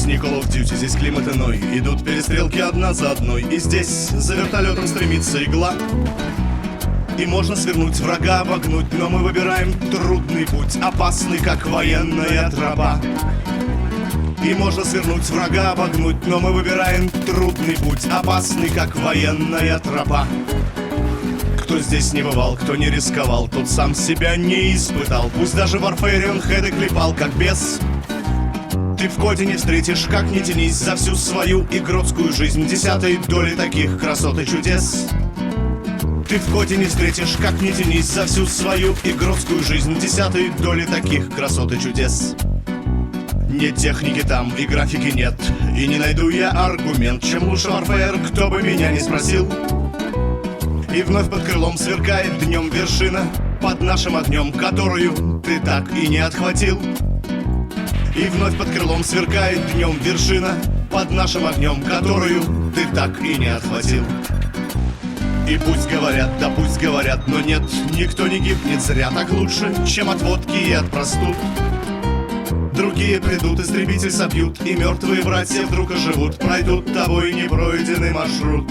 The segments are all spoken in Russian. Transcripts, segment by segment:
не Call of Duty, здесь климат иной. Идут перестрелки одна за одной, и здесь за вертолетом стремится игла. И можно свернуть, врага обогнуть, но мы выбираем трудный путь, опасный, как военная тропа. И можно свернуть, врага обогнуть, но мы выбираем трудный путь, опасный, как военная тропа. Кто здесь не бывал, кто не рисковал, тот сам себя не испытал. Пусть даже в Warfare он хеды клепал, как бес. Ты в коде не встретишь, как ни тянись, за всю свою игротскую жизнь десятой доли таких красот и чудес. Ты в коде не встретишь, как ни тянись, за всю свою игротскую жизнь десятой доли таких красот и чудес. Нет техники там и графики нет, и не найду я аргумент, чем лучше Warfare, кто бы меня не спросил. И вновь под крылом сверкает днем вершина, под нашим огнем, которую ты так и не отхватил. И вновь под крылом сверкает днем вершина, под нашим огнем, которую ты так и не отхватил. И пусть говорят, да пусть говорят, но нет, никто не гибнет зря. Так лучше, чем от водки и от простуд. Другие придут, истребитель собьют, и мертвые братья вдруг оживут, пройдут тобой непройденный маршрут.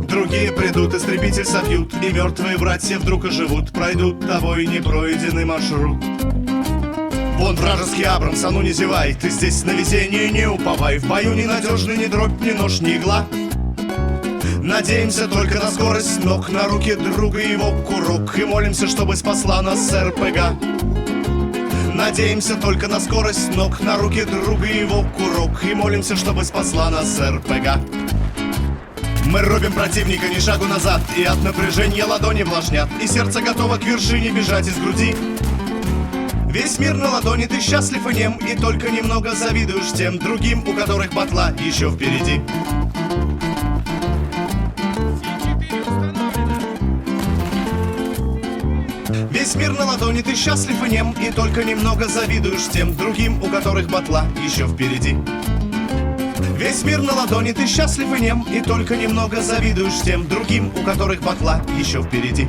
Другие придут, истребитель собьют, и мертвые братья вдруг оживут, пройдут тобой непройденный маршрут. Вон вражеский Абрамс, а ну не зевай, ты здесь на везение не уповай. В бою ни надежный ни дробь, ни нож, ни игла. Надеемся только на скорость ног, на руки друга его курок, и молимся, чтобы спасла нас РПГ. Надеемся только на скорость ног, на руки друга его курок, и молимся, чтобы спасла нас РПГ. Мы рубим противника ни шагу назад, и от напряжения ладони влажнят, и сердце готово к вершине бежать из груди. Весь мир на ладони, ты счастлив и нем, и только немного завидуешь тем другим, у которых батла еще впереди. Весь мир на ладони, ты счастлив и нем, и только немного завидуешь тем другим, у которых батла еще впереди. Весь мир на ладони, ты счастлив и нем, и только немного завидуешь тем другим, у которых батла еще впереди.